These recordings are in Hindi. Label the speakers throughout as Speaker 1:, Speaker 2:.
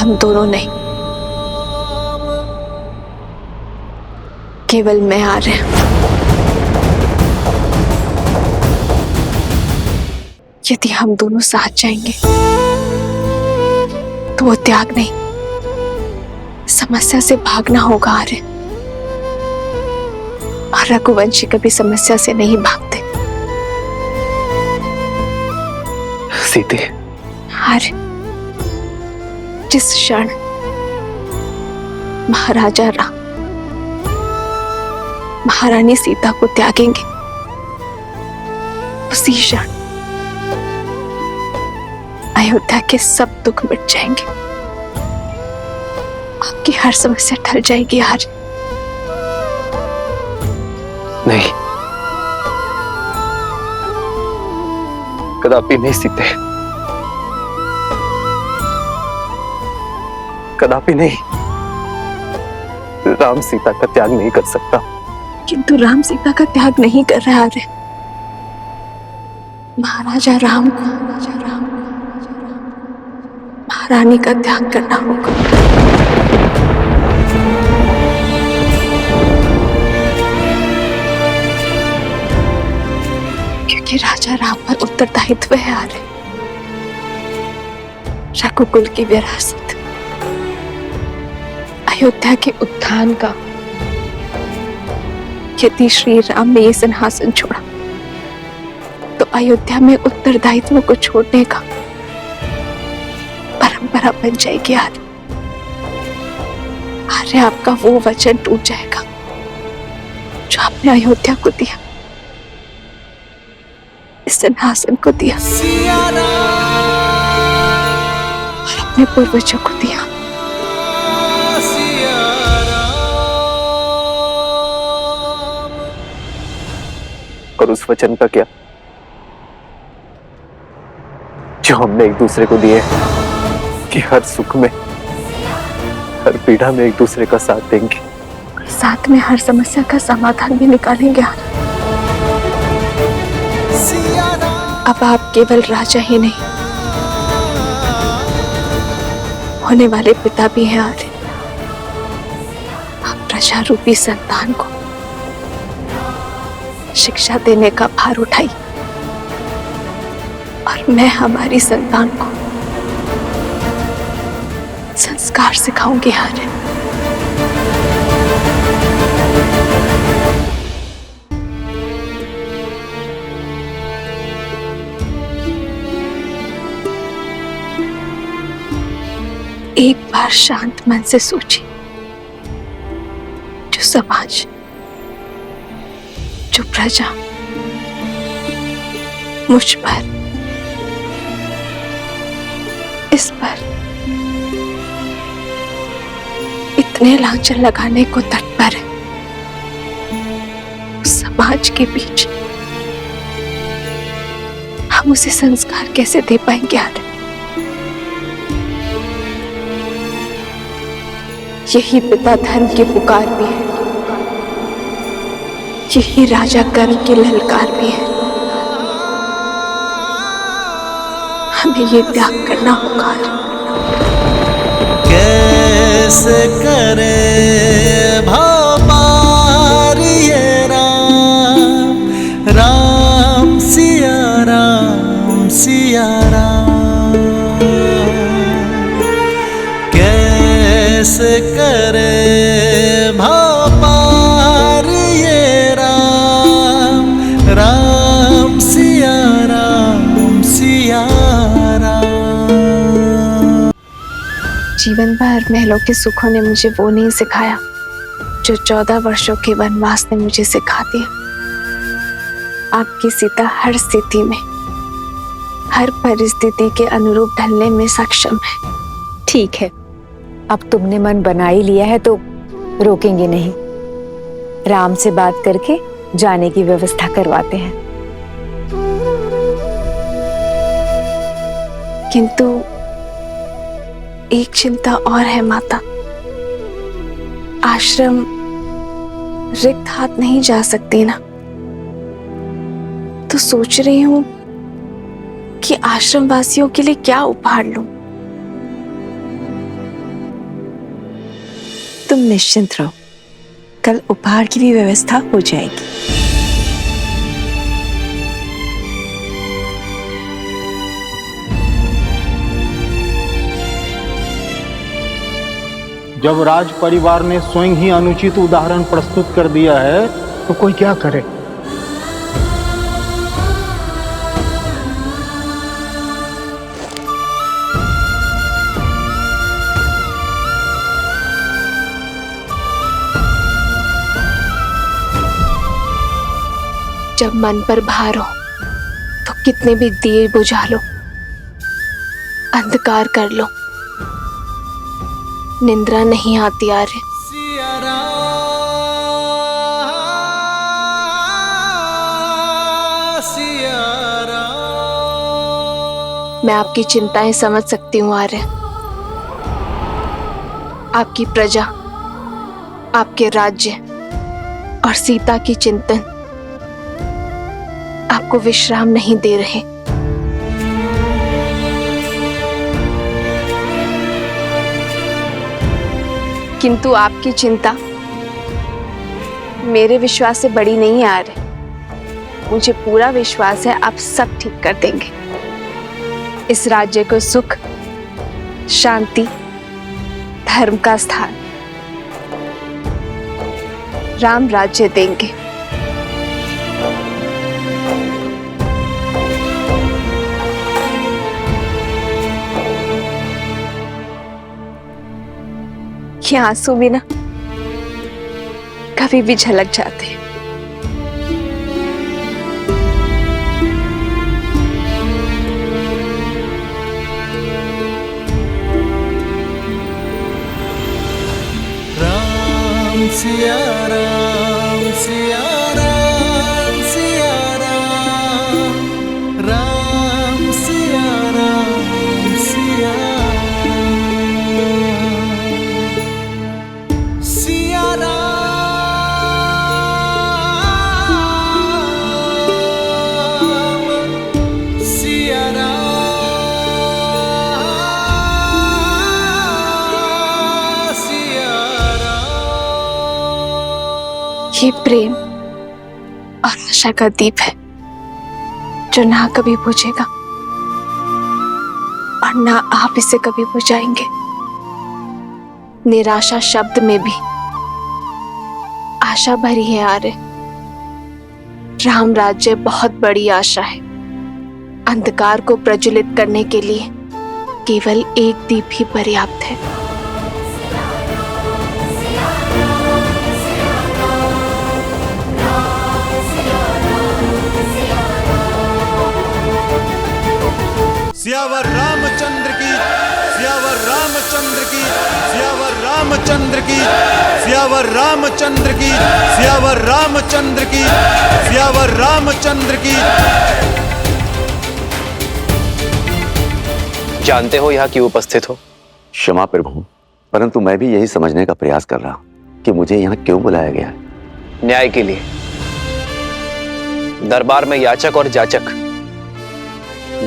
Speaker 1: हम दोनों नहीं, केवल मैं आ रहे हैं। यदि हम दोनों साथ जाएंगे तो वो त्याग नहीं, समस्या से भागना होगा आर्य। और रघुवंशी कभी समस्या से नहीं भागते।
Speaker 2: सीते,
Speaker 1: आर्य, जिस क्षण महाराजा राम महारानी सीता को त्यागेंगे, उसी क्षण अयोध्या के सब दुख मिट जाएंगे। आपकी हर समस्या टल जाएगी आर्य।
Speaker 2: नहीं, कदापि नहीं सीते, कदापि नहीं। राम सीता का त्याग नहीं कर सकता।
Speaker 1: किंतु राम सीता का त्याग नहीं कर रहा आर्य। महाराजा राम को महारानी का त्याग करना होगा। क्योंकि राजा राम पर उत्तरदायित्व है आर्य। रघुकुल की विरासत, अयोध्या के उत्थान का। यदि श्री राम ने ये सिंहासन छोड़ा तो अयोध्या में उत्तरदायित्व को छोड़ने का परंपरा बन जाएगी आर्य। आर्य, आपका वो वचन टूट जाएगा जो आपने अयोध्या को दिया, इस सिंहासन को दिया और अपने पूर्वजों को दिया।
Speaker 2: और उस वचन का क्या जो हमने एक दूसरे को दिए कि हर सुख में, हर पीड़ा में एक दूसरे का साथ देंगे,
Speaker 1: साथ में हर समस्या का समाधान भी निकालेंगे। अब आप केवल राजा ही नहीं, होने वाले पिता भी हैं आर्य। आप प्रजा रूपी संतान को शिक्षा देने का भार उठाई और मैं हमारी संतान को संस्कार सिखाऊंगी आर्य। एक बार शांत मन से सोचिए, जो समाज, जो प्रजा मुझ पर, इस पर इतने लांछन लगाने को तत्पर है, उस समाज के बीच हम उसे संस्कार कैसे दे पाएंगे आर्य? यही पिता धर्म की पुकार भी है, यही राजा कर्म की ललकार भी है। हमें ये त्याग करना होगा।
Speaker 3: कैसे करे भव पार ये राम, राम सिया राम सिया राम। कैसे करे भव पार ये राम, राम सिया राम सिया राम।
Speaker 1: जीवन भर महलों के सुखों ने मुझे वो नहीं सिखाया जो 14 वर्षों के वनवास ने मुझे सिखा दिया। आपकी सीता हर स्थिति में, हर परिस्थिति के अनुरूप ढलने में सक्षम है।
Speaker 4: ठीक है, अब तुमने मन बना ही लिया है तो रोकेंगे नहीं। राम से बात करके जाने की व्यवस्था करवाते हैं।
Speaker 1: किंतु एक चिंता और है माता। आश्रम रिक्त हाथ नहीं जा सकती ना, तो सोच रही हूं कि आश्रम वासियों के लिए क्या उपहार लूं।
Speaker 5: तुम निश्चिंत रहो, कल उपहार की भी व्यवस्था हो जाएगी।
Speaker 6: जब राज परिवार ने स्वयं ही अनुचित उदाहरण प्रस्तुत कर दिया है तो कोई क्या करे।
Speaker 1: जब मन पर भार हो तो कितने भी दिए बुझा लो, अंधकार कर लो, निंद्रा नहीं आती आर्य। मैं आपकी चिंताएं समझ सकती हूँ आर्य। आपकी प्रजा, आपके राज्य और सीता की चिंतन आपको विश्राम नहीं दे रहे। किंतु आपकी चिंता मेरे विश्वास से बड़ी नहीं है आर्य। मुझे पूरा विश्वास है आप सब ठीक कर देंगे। इस राज्य को सुख, शांति, धर्म का स्थान, राम राज्य देंगे। ये आंसू भी ना कभी भी झलक जाते हैं।
Speaker 3: राम सिया राम सिया राम सिया राम, राम सिया राम सिया
Speaker 1: ये प्रेम और आशा का दीप है जो ना कभी बुझेगा और ना आप इसे कभी बुझाएंगे। निराशा शब्द में भी आशा भरी है आर्य। राम राज्य बहुत बड़ी आशा है। अंधकार को प्रज्वलित करने के लिए केवल एक दीप ही पर्याप्त है।
Speaker 3: सियावर रामचंद्र की, सियावर रामचंद्र की, सियावर रामचंद्र की, सियावर रामचंद्र की, सियावर रामचंद्र की, सियावर रामचंद्र की।
Speaker 2: जानते हो यहाँ क्यों उपस्थित हो?
Speaker 7: क्षमा प्रभु, परंतु मैं भी यही समझने का प्रयास कर रहा हूँ कि मुझे यहाँ क्यों बुलाया गया है।
Speaker 2: न्याय के लिए। दरबार में याचक और जाचक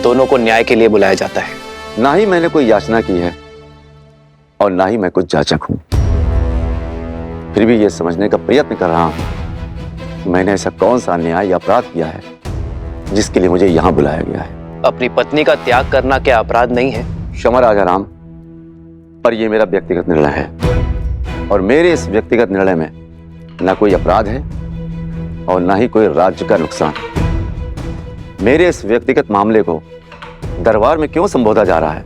Speaker 2: दोनों को न्याय के लिए बुलाया जाता है।
Speaker 7: ना ही मैंने कोई याचना की है और ना ही मैं कुछ जाचक हूं। फिर भी यह समझने का प्रयत्न कर रहा हूं मैंने ऐसा कौन सा अन्याय या अपराध किया है जिसके लिए मुझे यहां बुलाया गया है।
Speaker 2: अपनी पत्नी का त्याग करना क्या अपराध नहीं है?
Speaker 7: क्षमा राजा राम, पर यह मेरा व्यक्तिगत निर्णय है और मेरे इस व्यक्तिगत निर्णय में ना कोई अपराध है और ना ही कोई राज्य का नुकसान। मेरे इस व्यक्तिगत मामले को दरबार में क्यों संबोधा जा रहा है?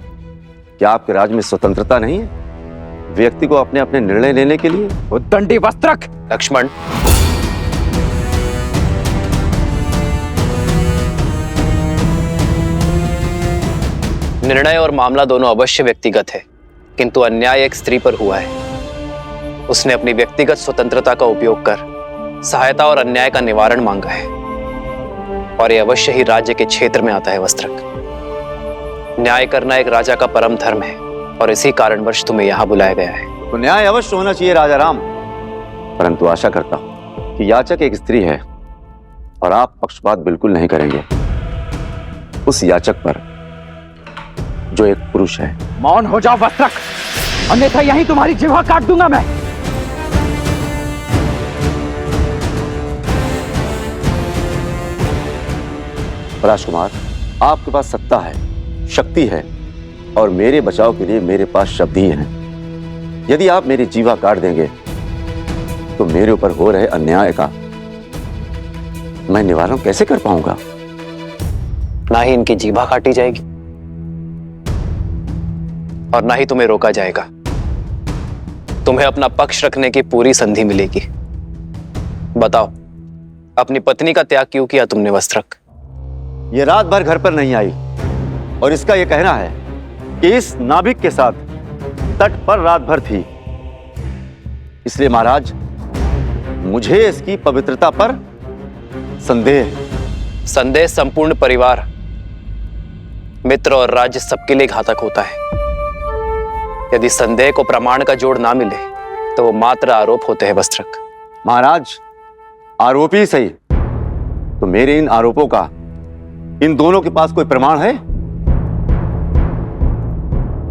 Speaker 7: क्या आपके राज्य में स्वतंत्रता नहीं है व्यक्ति को अपने अपने निर्णय लेने के लिए?
Speaker 6: उद्दंडी वस्त्रक।
Speaker 2: लक्ष्मण, निर्णय और मामला दोनों अवश्य व्यक्तिगत है, किंतु अन्याय एक स्त्री पर हुआ है। उसने अपनी व्यक्तिगत स्वतंत्रता का उपयोग कर सहायता और अन्याय का निवारण मांगा है और यह अवश्य ही राज्य के क्षेत्र में आता है। वस्त्रक, न्याय करना एक राजा का परम धर्म है और इसी कारणवश तुम्हें यहाँ बुलाया गया है।
Speaker 7: तो न्याय अवश्य होना चाहिए राजा राम, परंतु आशा करता हूं कि याचक एक स्त्री है और आप पक्षपात बिल्कुल नहीं करेंगे उस याचक पर जो एक पुरुष है।
Speaker 6: मौन हो जाओ वस्त्रक, अन्यथा यहीं तुम्हारी जिह्वा काट दूंगा मैं।
Speaker 7: राजकुमार, आपके पास सत्ता है, शक्ति है और मेरे बचाव के लिए मेरे पास शब्द ही हैं। यदि आप मेरी जीवा काट देंगे तो मेरे ऊपर हो रहे अन्याय का मैं निवारण कैसे कर पाऊंगा?
Speaker 2: ना ही इनकी जीभा काटी जाएगी और ना ही तुम्हें रोका जाएगा। तुम्हें अपना पक्ष रखने की पूरी संधि मिलेगी। बताओ, अपनी पत्नी का त्याग क्यों किया तुमने वस्त्रक?
Speaker 7: ये रात भर घर पर नहीं आई और इसका यह कहना है कि इस नाभिक के साथ तट पर रात भर थी। इसलिए महाराज, मुझे इसकी पवित्रता पर संदेह है।
Speaker 2: संदेह संपूर्ण परिवार, मित्र और राज्य सबके लिए घातक होता है। यदि संदेह को प्रमाण का जोड़ ना मिले तो वो मात्र आरोप होते हैं वस्त्रक।
Speaker 7: महाराज, आरोपी सही, तो मेरे इन आरोपों का इन दोनों के पास कोई प्रमाण है?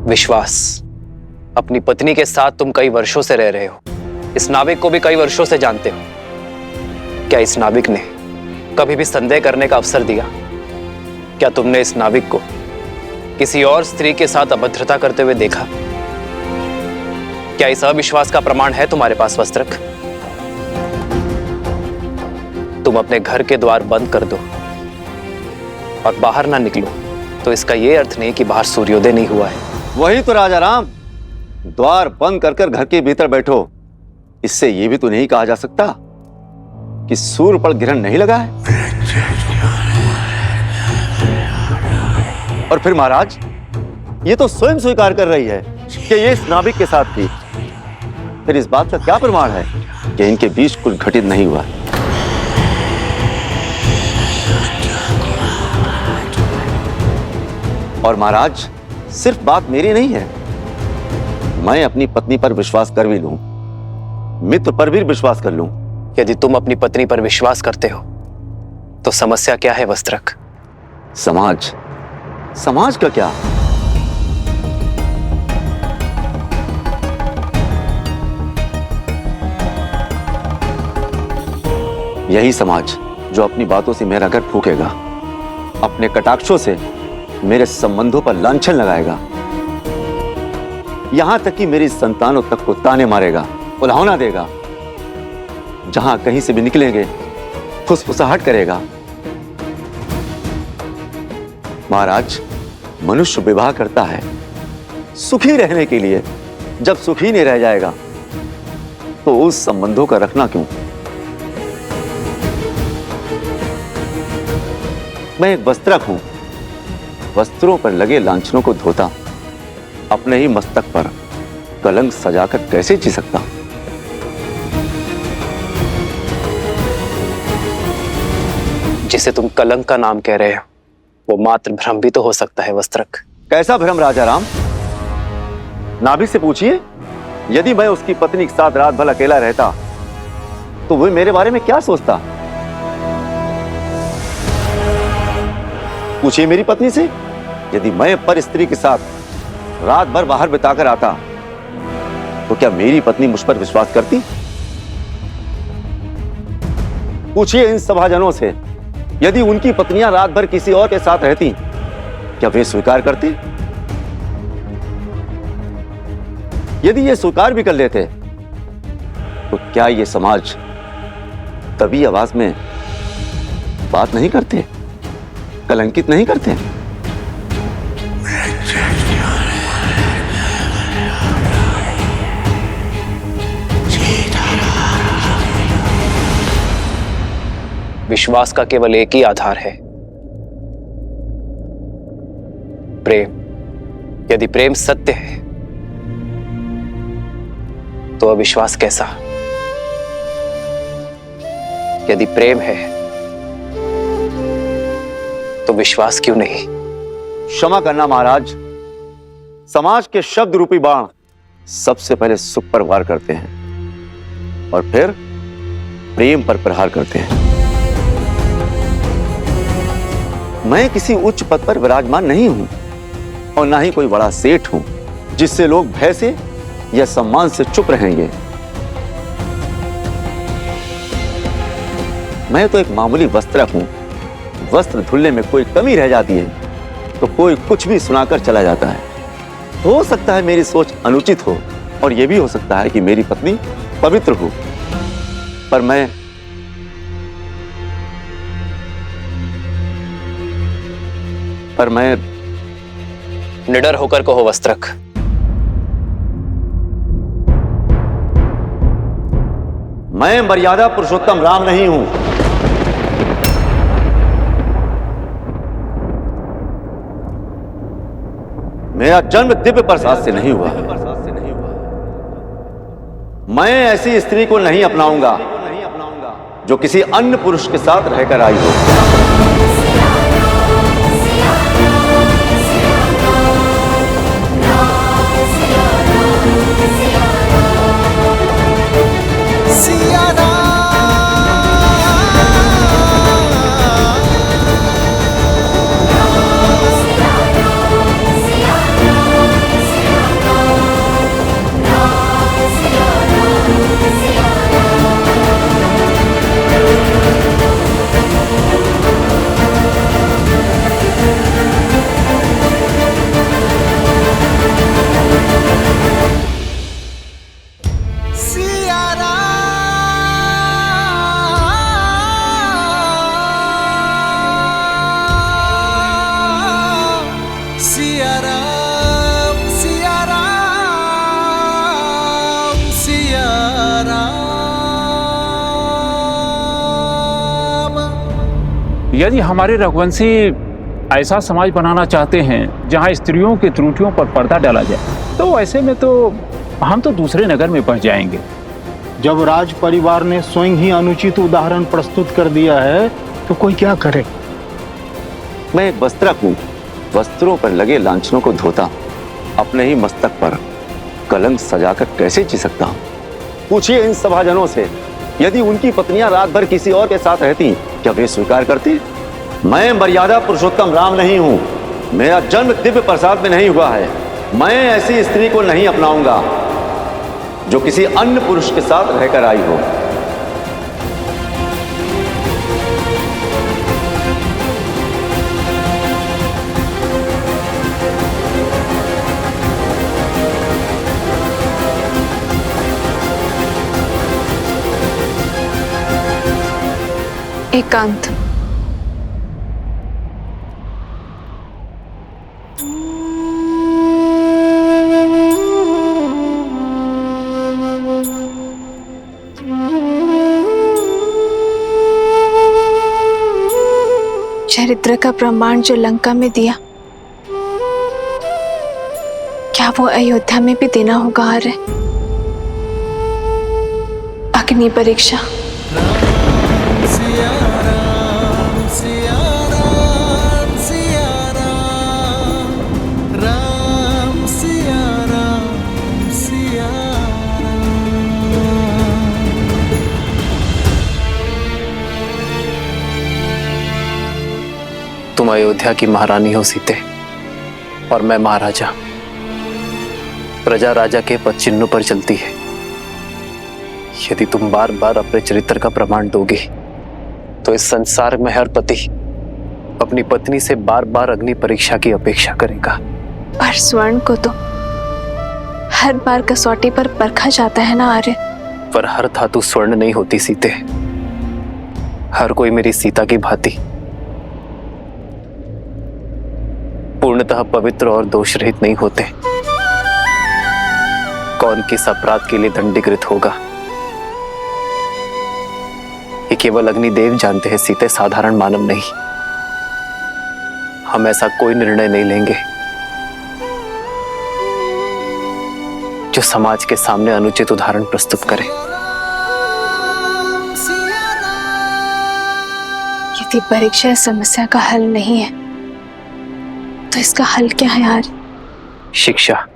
Speaker 2: विश्वास। अपनी पत्नी के साथ तुम कई वर्षों से रह रहे हो, इस नाविक को भी कई वर्षों से जानते हो। क्या इस नाविक ने कभी भी संदेह करने का अवसर दिया? क्या तुमने इस नाविक को किसी और स्त्री के साथ अभद्रता करते हुए देखा? क्या इस अविश्वास का प्रमाण है तुम्हारे पास वस्त्रक? तुम अपने घर के द्वार बंद कर दो और बाहर ना निकलो तो इसका यह अर्थ नहीं कि बाहर सूर्योदय नहीं हुआ है।
Speaker 7: वही तो राजा राम, द्वार बंद कर घर के भीतर बैठो, इससे यह भी तो नहीं कहा जा सकता कि सूर्य पर ग्रहण नहीं लगा है। और फिर महाराज, ये तो स्वयं स्वीकार कर रही है कि ये इस नाविक के साथ थी। फिर इस बात का क्या प्रमाण है कि इनके बीच कुछ घटित नहीं हुआ? और महाराज, सिर्फ बात मेरी नहीं है, मैं अपनी पत्नी पर विश्वास कर भी लूं, मित्र पर भी विश्वास कर लूं।
Speaker 2: यदि तुम अपनी पत्नी पर विश्वास करते हो तो समस्या क्या है वस्त्रक?
Speaker 7: समाज, समाज का क्या? यही समाज जो अपनी बातों से मेरा घर फूकेगा, अपने कटाक्षों से मेरे संबंधों पर लांछन लगाएगा, यहां तक कि मेरी संतानों तक को ताने मारेगा, उल्हाना देगा। जहां कहीं से भी निकलेंगे फुसफुसाहट करेगा। महाराज, मनुष्य विवाह करता है सुखी रहने के लिए। जब सुखी नहीं रह जाएगा तो उस संबंधों का रखना क्यों? मैं एक वस्त्रक हूं, वस्त्रों पर लगे लांछनों को धोता, अपने ही मस्तक पर कलंक सजाकर कैसे जी सकता?
Speaker 2: जिसे तुम कलंक का नाम कह रहे हो वो मात्र भ्रम भी तो हो सकता है वस्त्रक।
Speaker 7: कैसा भ्रम राजा राम? नाभिक से पूछिए, यदि मैं उसकी पत्नी के साथ रात भर अकेला रहता तो वह मेरे बारे में क्या सोचता? पूछिए मेरी पत्नी से, यदि मैं पर स्त्री के साथ रात भर बाहर बिताकर आता तो क्या मेरी पत्नी मुझ पर विश्वास करती? पूछिए इन सभाजनों से, यदि उनकी पत्नियां रात भर किसी और के साथ रहती क्या वे स्वीकार करते? यदि ये स्वीकार भी कर लेते तो क्या ये समाज तभी आवाज में बात नहीं करते, कलंकित नहीं करते?
Speaker 2: विश्वास का केवल एक ही आधार है, प्रेम। यदि प्रेम सत्य है तो अविश्वास कैसा? यदि प्रेम है तो विश्वास क्यों नहीं?
Speaker 7: क्षमा करना महाराज, समाज के शब्द रूपी बाण सबसे पहले सुख पर वार करते हैं और फिर प्रेम पर प्रहार करते हैं। मैं किसी उच्च पद पर विराजमान नहीं हूं और ना ही कोई बड़ा सेठ हूं जिससे लोग भय से या सम्मान से चुप रहेंगे। मैं तो एक मामूली वस्त्रक हूं वस्त्र धुलने में कोई कमी रह जाती है तो कोई कुछ भी सुनाकर चला जाता है। हो सकता है मेरी सोच अनुचित हो और यह भी हो सकता है कि मेरी पत्नी पवित्र हो, पर मैं
Speaker 2: निडर होकर कहो वस्त्रक।
Speaker 7: मैं मर्यादा पुरुषोत्तम राम नहीं हूं। मेरा जन्म दिव्य प्रसाद से नहीं हुआ। मैं ऐसी स्त्री को नहीं अपनाऊंगा जो किसी अन्य पुरुष के साथ रहकर आई हो।
Speaker 8: यदि हमारे रघुवंशी ऐसा समाज बनाना चाहते हैं जहां स्त्रियों की त्रुटियों पर पर्दा डाला जाए, तो ऐसे में तो हम तो दूसरे नगर में पहुंच जाएंगे।
Speaker 6: जब राज परिवार ने स्वयं ही अनुचित उदाहरण प्रस्तुत कर दिया है तो कोई क्या करे।
Speaker 7: मैं एक वस्त्रक हूं, वस्त्रों पर लगे लांछनों को धोता, अपने ही मस्तक पर कलंक सजाकर कैसे जी सकता हूं? पूछिए इन सभाजनों से, यदि उनकी पत्नियां रात भर किसी और के साथ रहती क्या वे स्वीकार करती? मैं मर्यादा पुरुषोत्तम राम नहीं हूं। मेरा जन्म दिव्य प्रसाद में नहीं हुआ है। मैं ऐसी स्त्री को नहीं अपनाऊंगा जो किसी अन्य पुरुष के साथ रहकर आई हो।
Speaker 1: एकांत। चरित्र का प्रमाण जो लंका में दिया, क्या वो अयोध्या में भी देना होगा? आर्य अग्नि परीक्षा।
Speaker 2: तुम अयोध्या की महारानी हो सीते, और मैं महाराजा। प्रजा राजा के पद चिन्हों पर चलती है। यदि तुम बार बार अपने चरित्र का प्रमाण दोगे तो इस संसार में हर पति अपनी पत्नी से बार बार अग्नि परीक्षा की अपेक्षा करेगा।
Speaker 1: पर स्वर्ण को तो हर बार कसौटी पर परखा जाता है ना आर्य।
Speaker 2: पर हर धातु स्वर्ण नहीं होती सीते। हर कोई मेरी सीता की भांति पूर्णतः पवित्र और दोष रहित नहीं होते। कौन किस अपराध के लिए दंडीकृत होगा, ये केवल अग्निदेव जानते हैं सीते, साधारण मानव नहीं। हम ऐसा कोई निर्णय नहीं लेंगे जो समाज के सामने अनुचित उदाहरण प्रस्तुत करे।
Speaker 1: यदि परीक्षा इस समस्या का हल नहीं है तो इसका हल क्या है यार?
Speaker 2: शिक्षा,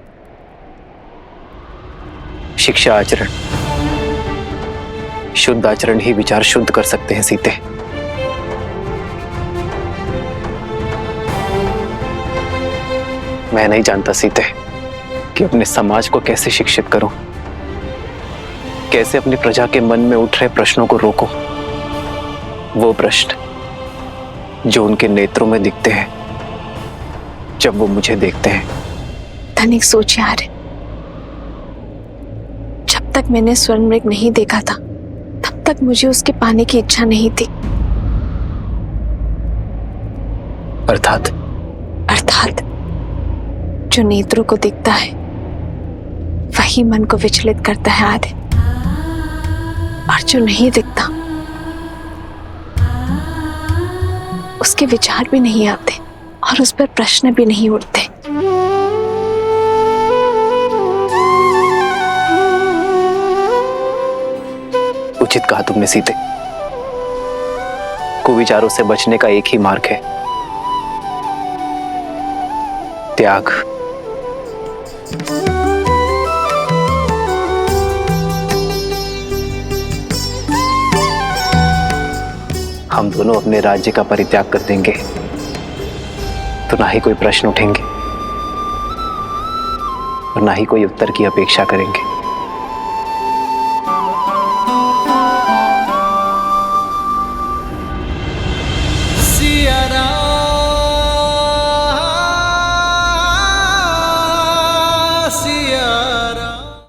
Speaker 2: शिक्षा आचरण। शुद्ध आचरण ही विचार शुद्ध कर सकते हैं सीते। मैं नहीं जानता सीते कि अपने समाज को कैसे शिक्षित करूं, कैसे अपनी प्रजा के मन में उठ रहे प्रश्नों को रोकूं। वो प्रश्न जो उनके नेत्रों में दिखते हैं जब वो मुझे देखते हैं।
Speaker 1: तनिक सोच यार, जब तक मैंने स्वर्ण मृग नहीं देखा था तब तक मुझे उसके पाने की इच्छा नहीं थी।
Speaker 2: अर्थात
Speaker 1: जो नेत्रों को दिखता है वही मन को विचलित करता है आदि, और जो नहीं दिखता उसके विचार भी नहीं आते और उस पर प्रश्न भी नहीं उठते।
Speaker 2: उचित कहा तुमने सीते। कुविचारों से बचने का एक ही मार्ग है, त्याग। हम दोनों अपने राज्य का परित्याग कर देंगे तो ना ही कोई प्रश्न उठेंगे और ना ही कोई उत्तर की अपेक्षा करेंगे।
Speaker 3: सिया राम